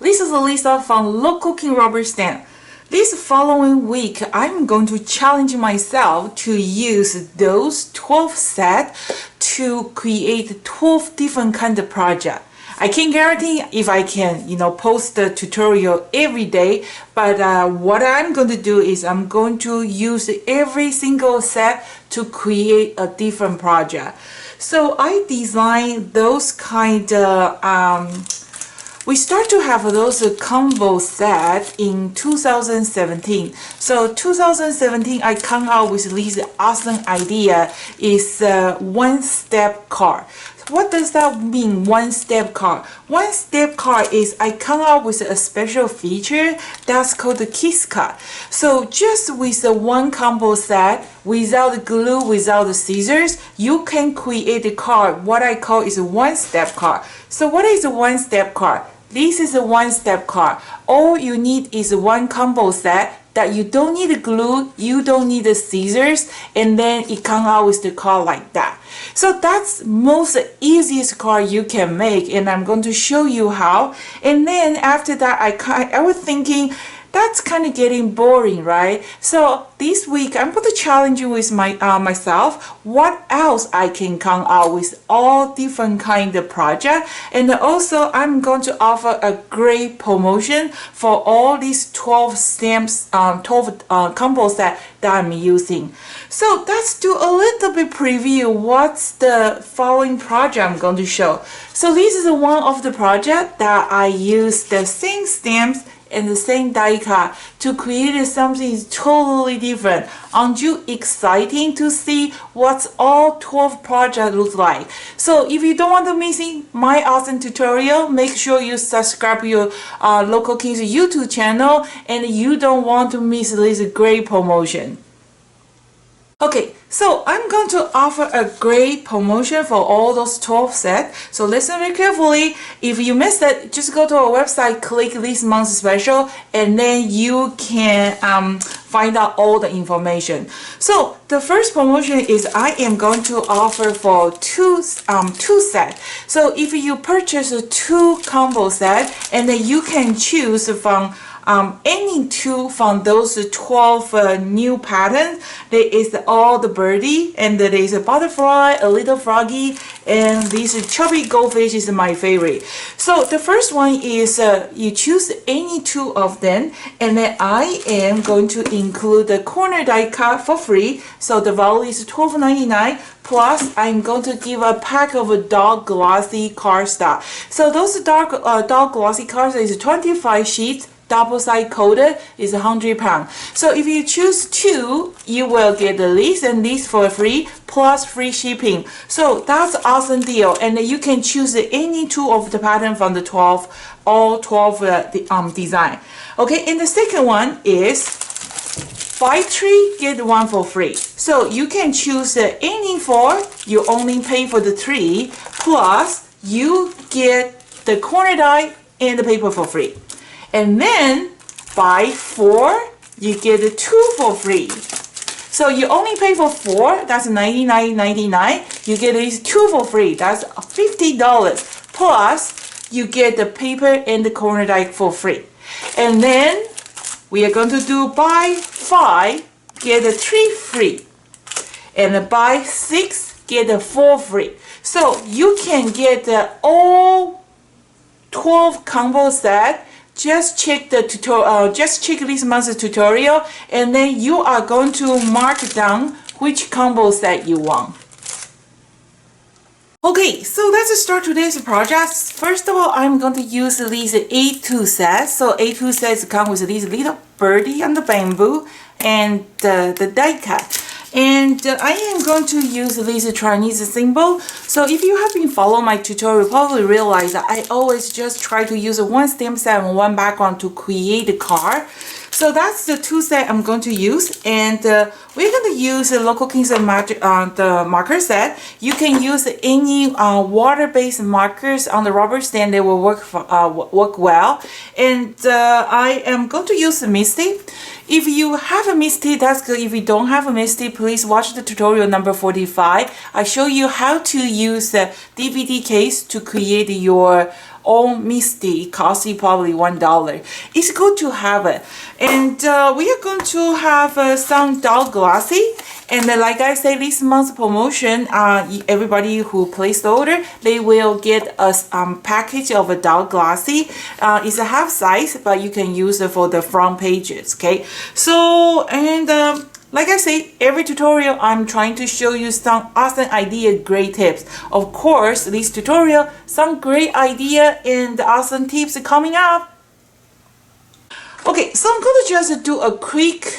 This is Lisa from Local King Rubber Stamp. This following week, I'm going to challenge myself to use those 12 sets to create 12 different kind of project. I can't guarantee if I can, post the tutorial every day, but what I'm going to do is I'm going to use every single set to create a different project. So I designed those kind of we start to have those combo set in 2017. So 2017, I come out with this awesome idea is one-step card. What does that mean, one-step card? One-step card is I come out with a special feature that's called the kiss card. So just with the one combo set, without the glue, without the scissors, you can create a card. What I call is a one-step card. So what is a one-step card? This is a one-step card. All you need is one combo set that you don't need the glue, you don't need the scissors, and then it comes out with the card like that. So that's most easiest card you can make, and I'm going to show you how. And then after that, I was thinking, that's kind of getting boring, right? So this week I'm going to challenge you with myself what else I can come out with all different kind of project, and also I'm going to offer a great promotion for all these 12 stamps, 12 combo set that I'm using. So let's do a little bit preview what's the following project I'm going to show. So this is one of the project that I use the same stamps and the same die cut to create something totally different. Aren't you excited to see what's all 12 projects look like? So if you don't want to miss my awesome tutorial, make sure you subscribe your Local Kings YouTube channel, and you don't want to miss this great promotion. Okay, so I'm going to offer a great promotion for all those 12 sets. So listen very carefully. If you missed it, just go to our website, click this month's special, and then you can find out all the information. So the first promotion is I am going to offer for two sets. So if you purchase a 2 combo set, and then you can choose from any 2 from those 12 new patterns. There is all the birdie, and there is a butterfly, a little froggy, and this chubby goldfish is my favorite. So the first one is you choose any 2 of them, and then I am going to include the corner die cut for free. So the value is $12.99. Plus, I'm going to give a pack of dark glossy cardstock. So those dark glossy cards is 25 sheets. Double side coated is 100 pounds. So if you choose 2, you will get this and this for free plus free shipping. So that's awesome deal, and you can choose any 2 of the pattern from the 12, all 12 design. Okay, and the second one is buy 3 get 1 for free. So you can choose any 4. You only pay for the 3, plus you get the corner die and the paper for free. And then buy 4, you get 2 for free. So you only pay for 4, that's $99.99. You get these 2 for free, that's $50. Plus you get the paper and the corner die for free. And then we are going to do buy 5, get 3 free. And buy 6, get 4 free. So you can get all 12 combo set. Just check the tutorial, just check this month's tutorial, and then you are going to mark down which combo set you want. Okay, so let's start today's project. First of all, I'm going to use these A2 sets. So A2 sets come with this little birdie on the bamboo and the die cut. And I am going to use this Chinese symbol. So if you have been following my tutorial, you probably realize that I always just try to use one stamp set and one background to create the card. So that's the 2 set I'm going to use, and we're going to use the Local Kings the marker set. You can use any water-based markers on the rubber stamp. They will work well. And I am going to use the Misty. If you have a mistake, that's good. If you don't have a mistake, please watch the tutorial number 45. I show you how to use the DVD case to create your own misty. It costs you probably $1. It's good to have it. And we are going to have some doll glossy. And like I said, this month's promotion, everybody who placed the order, they will get a package of a doll glossy. It's a half size, but you can use it for the front pages. Okay, so and like I say, every tutorial I'm trying to show you some awesome idea, great tips. Of course, this tutorial, some great idea and awesome tips coming up. Okay, so I'm going to just do a quick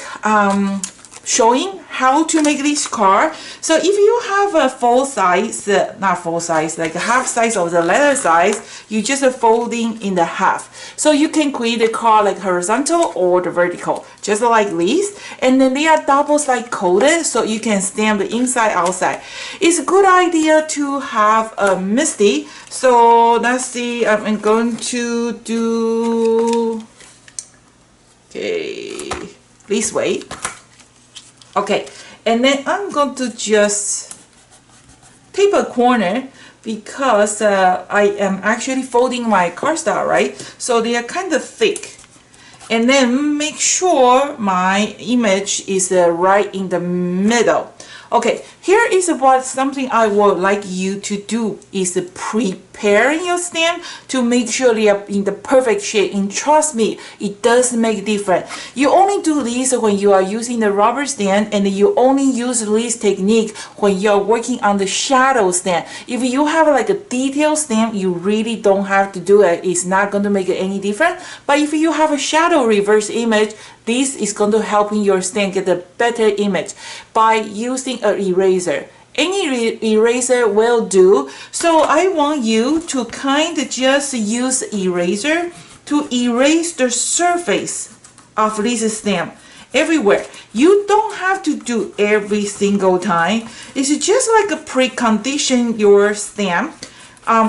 showing how to make this card. So if you have a full size, not full size, like a half size of the letter size, you just folding in the half. So you can create a card like horizontal or the vertical, just like this. And then they are double side coated, so you can stamp the inside, outside. It's a good idea to have a misty. So let's see, I'm going to do, okay, this way. Okay, and then I'm going to just tape a corner because I am actually folding my cardstock, right? So they are kind of thick. And then make sure my image is right in the middle. Okay, here is what something I would like you to do is preparing your stamp to make sure they are in the perfect shape. And trust me, it does make a difference. You only do this when you are using the rubber stamp, and you only use this technique when you are working on the shadow stamp. If you have like a detailed stamp, you really don't have to do it. It's not going to make any difference. But if you have a shadow reverse image, this is going to help your stamp get a better image by using an eraser. Any eraser will do. So I want you to kind of just use eraser to erase the surface of this stamp everywhere. You don't have to do every single time. It's just like a precondition your stamp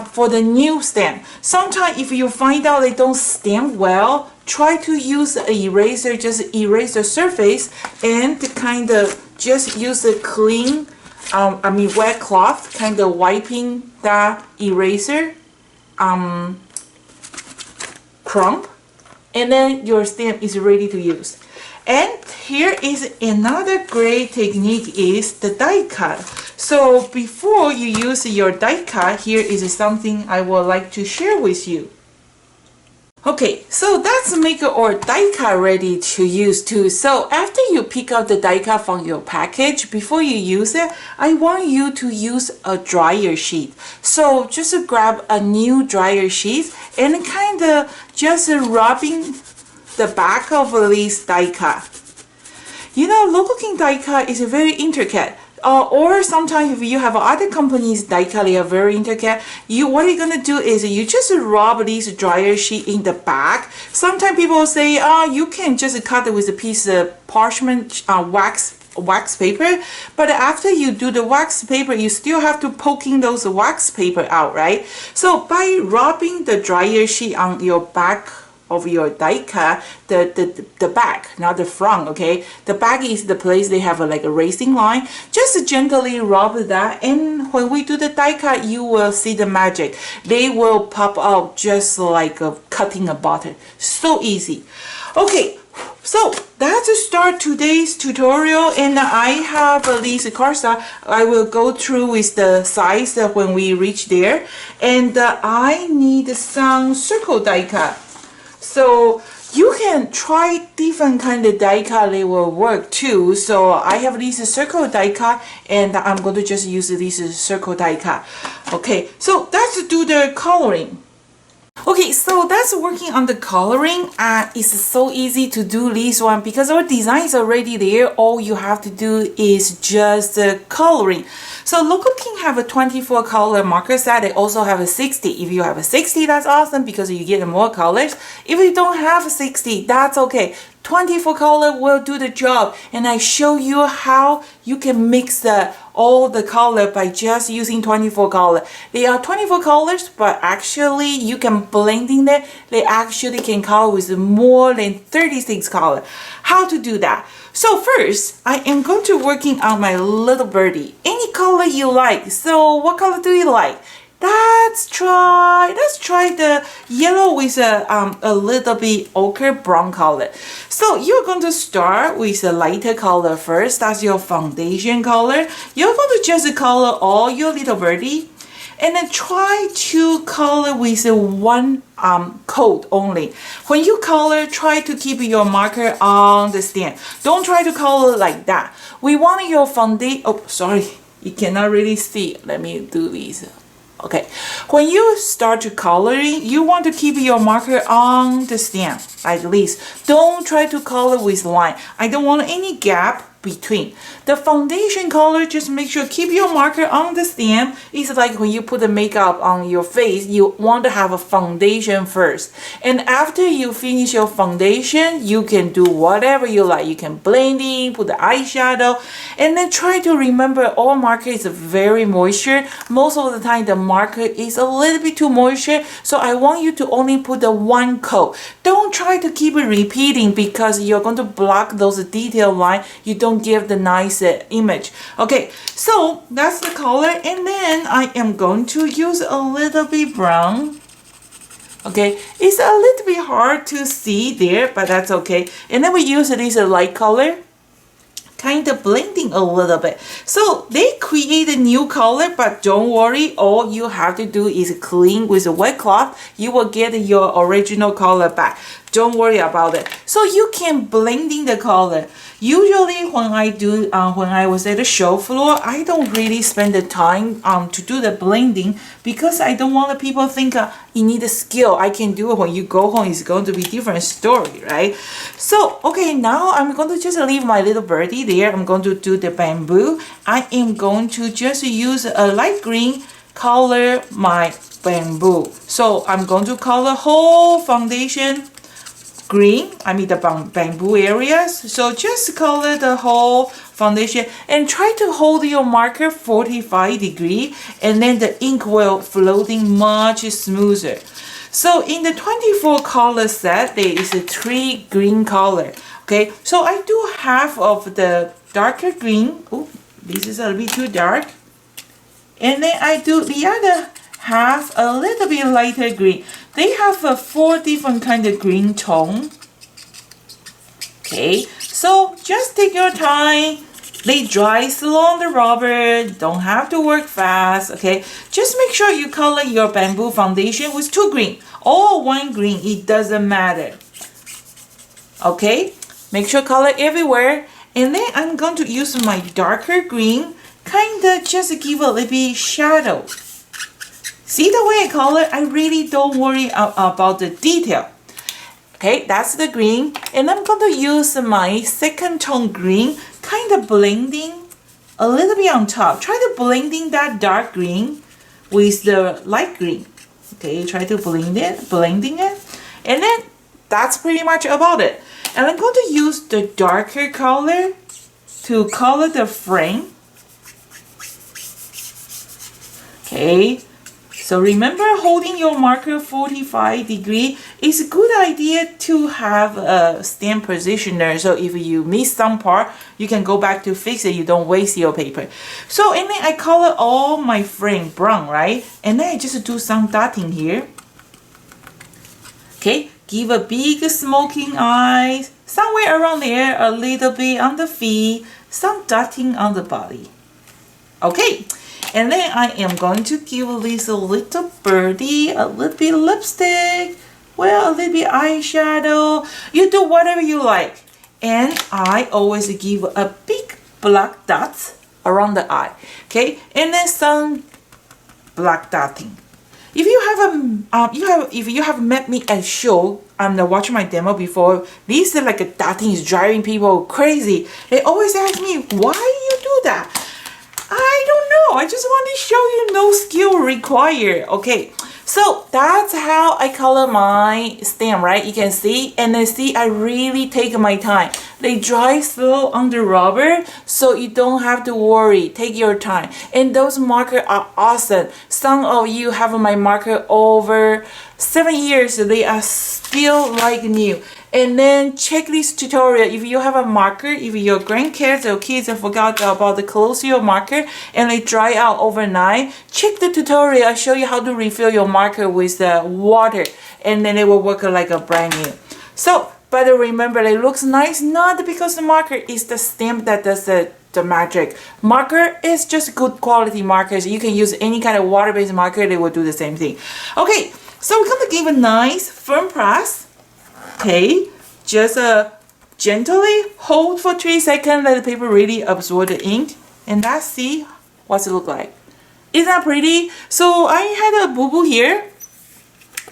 for the new stamp. Sometimes if you find out they don't stamp well, try to use an eraser, just erase the surface and kind of just use a clean, wet cloth, kind of wiping that eraser crumb, and then your stamp is ready to use. And here is another great technique is the die cut. So before you use your die cut, here is something I would like to share with you. Okay, so that's make our die cut ready to use too. So after you pick up the die cut from your package, before you use it, I want you to use a dryer sheet. So just grab a new dryer sheet and kind of just rubbing the back of this die cut. You know, Local King die cut is very intricate. Or sometimes if you have other companies die cut, they are very intricate. What you're gonna do is you just rub this dryer sheet in the back. Sometimes people say, you can just cut it with a piece of parchment wax paper, but after you do the wax paper, you still have to poking those wax paper out, right? So by rubbing the dryer sheet on your back of your die cut, the back, not the front, okay? The back is the place they have like a racing line. Just gently rub that, and when we do the die cut, you will see the magic. They will pop out just like cutting a butter. So easy. Okay, so that's start today's tutorial, and I have this cardstock. I will go through with the size when we reach there, and I need some circle die cut. So you can try different kind of die cut, they will work too. So I have this circle die cut, and I'm going to just use this circle die cut. Okay, so let's do the coloring. Okay, so that's working on the coloring. It's so easy to do this one because our design is already there. All you have to do is just coloring. So Local King have a 24 color marker set. They also have a 60. If you have a 60, that's awesome because you get more colors. If you don't have a 60, that's okay. 24 color will do the job, and I show you how you can mix all the color by just using 24 color. They are 24 colors, but actually you can blending them. They actually can color with more than 36 color. How to do that? So first, I am going to working on my little birdie. Any color you like. So what color do you like? Let's try the yellow with a little bit ochre brown color. So you're going to start with a lighter color first. That's your foundation color. You're going to just color all your little birdie. And then try to color with one coat only. When you color, try to keep your marker on the stand. Don't try to color like that. We want your foundation. Oh, sorry, you cannot really see. Let me do this. Okay, when you start to coloring, you want to keep your marker on the stand like this. Don't try to color with line. I don't want any gap between. The foundation color, just make sure keep your marker on the stand. It's like when you put the makeup on your face, you want to have a foundation first. And after you finish your foundation, you can do whatever you like. You can blending, put the eyeshadow, and then try to remember all marker is very moisture. Most of the time the marker is a little bit too moisture, so I want you to only put the one coat. Don't try to keep it repeating because you're going to block those detail line. You don't give the nice image. Okay, so that's the color, and then I am going to use a little bit brown. Okay, it's a little bit hard to see there, but that's okay. And then we use this light color, kind of blending a little bit. So they create a new color, but don't worry, all you have to do is clean with a wet cloth. You will get your original color back. Don't worry about it. So you can blending the color. Usually when I was at the show floor, I don't really spend the time to do the blending because I don't want the people think you need a skill. I can do it when you go home. It's going to be different story, right? So okay, now I'm going to just leave my little birdie there. I'm going to do the bamboo. I am going to just use a light green color my bamboo. So I'm going to color whole foundation green, I mean the bamboo areas. So just color the whole foundation and try to hold your marker 45 degree, and then the ink will floating much smoother. So in the 24 color set, there is a 3 green color. Okay, so I do half of the darker green. Oh, this is a little bit too dark. And then I do the other half a little bit lighter green. They have 4 different kind of green tone. Okay, so just take your time. They dry slow on the rubber. Don't have to work fast. Okay, just make sure you color your bamboo foundation with 2 green or 1 green. It doesn't matter. Okay, make sure color everywhere. And then I'm going to use my darker green, kind of just give a little bit shadow. See the way I color? I really don't worry about the detail. Okay, that's the green. And I'm going to use my second tone green, kind of blending a little bit on top. Try to blending that dark green with the light green. Okay, try to blending it. And then that's pretty much about it. And I'm going to use the darker color to color the frame. Okay. So remember, holding your marker 45 degree is a good idea to have a stand positioner. So if you miss some part, you can go back to fix it. You don't waste your paper. So and then I color all my frame brown, right? And then I just do some dotting here. Okay, give a big smoking eyes, somewhere around there, a little bit on the feet, some dotting on the body. Okay. And then I am going to give this little birdie a little bit lipstick, well, a little bit eyeshadow. You do whatever you like. And I always give a big black dot around the eye. Okay, and then some black dotting. If you have met me at show, watching my demo before, this is like a dotting is driving people crazy. They always ask me, why you do that? I don't know. I just want to show you no skill required. Okay, so that's how I color my stem, right? You can see, and then see I really take my time. They dry slow on the rubber, so you don't have to worry. Take your time. And those markers are awesome. Some of you have my marker over 7 years. They are still like new. And then check this tutorial. If you have a marker, if your grandkids or kids forgot about the close your marker and they dry out overnight, check the tutorial. I'll show you how to refill your marker with water, and then it will work like a brand new. So, but remember, it looks nice not because the marker is the stamp that does the magic. Marker is just good quality markers. You can use any kind of water-based marker, they will do the same thing. Okay, so we're gonna give a nice firm press. Okay, just gently hold for 3 seconds, let the paper really absorb the ink, and let's see what's it look like. Isn't that pretty? So I had a boo-boo here,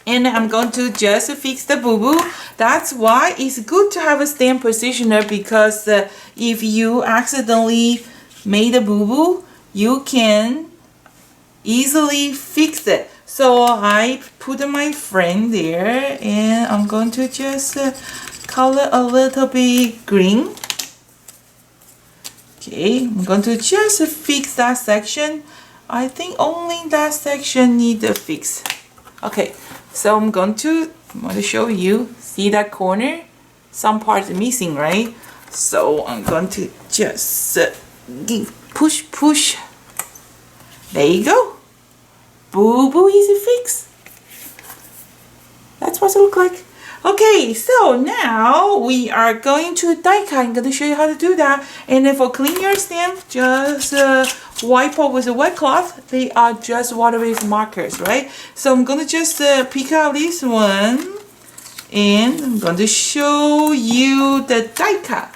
and I'm going to just fix the boo-boo. That's why it's good to have a stamp positioner, because if you accidentally made a boo-boo, you can easily fix it. So I put my frame there, and I'm going to just color a little bit green. Okay, I'm going to just fix that section. I think only that section needs a fix. Okay, so I'm going to show you. See that corner? Some parts missing, right? So I'm going to just push. There you go. Boo-boo easy fix. That's what it looks like. Okay, so now we are going to die cut. I'm going to show you how to do that. And then for clean your stamp, just wipe off with a wet cloth. They are just water-based markers, right? So I'm going to just pick out this one, and I'm going to show you the die cut.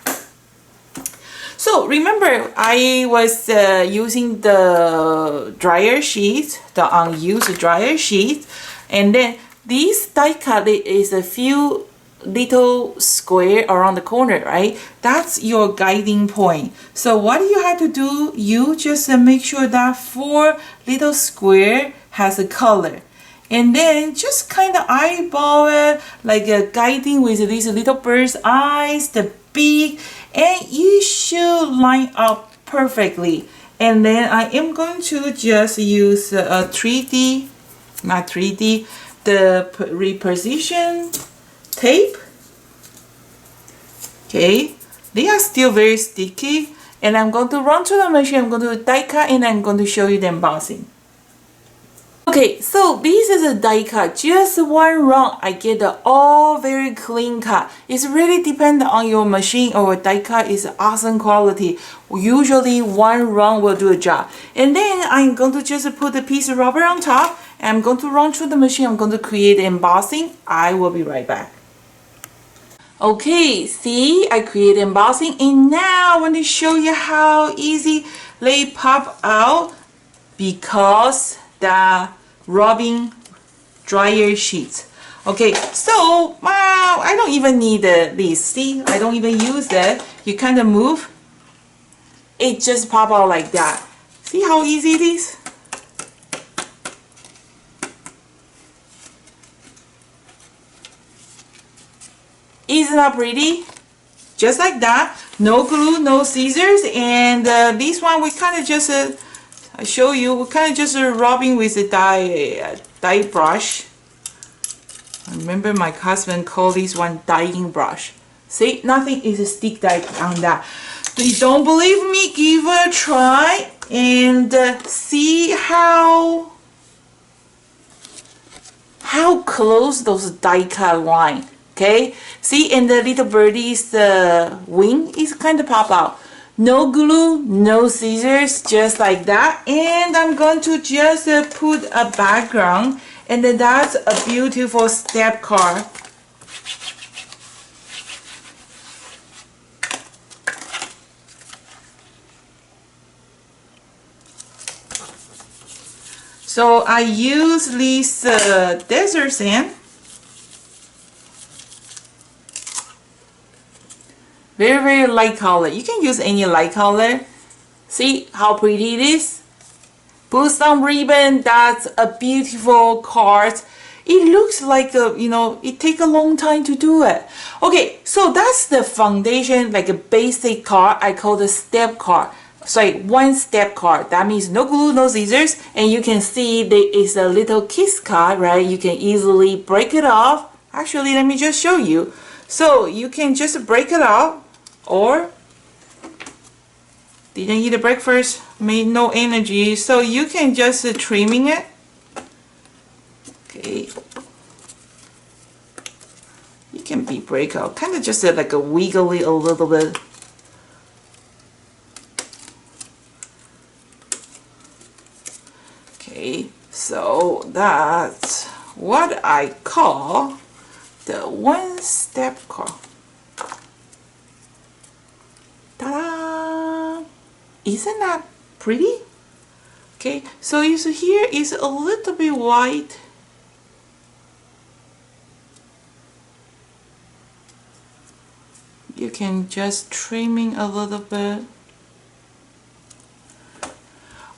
So remember, I was using the dryer sheet, the unused dryer sheet, and then this die cut is a few little square around the corner, right? That's your guiding point. So what you have to do, you just make sure that 4 little square has a color. And then just kind of eyeball it, like guiding with these little bird's eyes, the beak, and you should line up perfectly. And then I am going to just use a 3D, not 3D, the reposition tape. Okay, they are still very sticky, and I'm going to run to the machine. I'm going to die cut, and I'm going to show you the embossing. Okay, so this is a die cut. Just one run, I get the all very clean cut. It's really dependent on your machine or die cut is awesome quality. Usually one run will do a job. And then I'm going to just put a piece of rubber on top, and I'm going to run through the machine. I'm going to create embossing. I will be right back. Okay, see, I created embossing, and now I want to show you how easy they pop out because the rubbing dryer sheets. Okay, so wow, I don't even need this. See, I don't even use that. You kind of move, it just pop out like that. See how easy it is? Isn't that pretty? Just like that. No glue, no scissors, and this one we kind of just I show you, we're kind of just rubbing with a dye brush. I remember my husband called this one dyeing brush. See, nothing is a stick dye on that. If you don't believe me, give it a try and see how close those die cut line. Okay, see, and the little birdie's wing is kind of pop out. No glue, no scissors, just like that. And I'm going to just put a background, and then that's a beautiful step card. So I use this desert sand. Very, very light color. You can use any light color. See how pretty it is? Put some ribbon. That's a beautiful card. it looks like it take a long time to do it. Okay, so that's the foundation, like a basic card. I call the step card. Sorry, one step card. That means no glue, no scissors, and you can see there is a little kiss card, right? You can easily break it off. Actually, let me just show you. So you can just break it off, or didn't eat a breakfast, made no energy, so you can just trimming it. Okay, you can be break out, kind of just like a wiggly a little bit. Okay, so that's what I call the one step card. Ta-da! Isn't that pretty? Okay, so you see here is a little bit white. You can just trimming a little bit.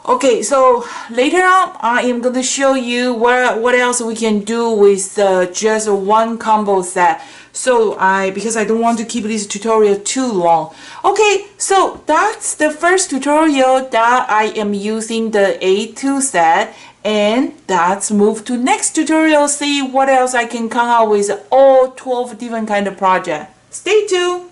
Okay, so later on I am going to show you what else we can do with just one combo set. So because I don't want to keep this tutorial too long. Okay, so that's the first tutorial that I am using the A2 set, and let's move to next tutorial, see what else I can come out with all 12 different kind of project. Stay tuned.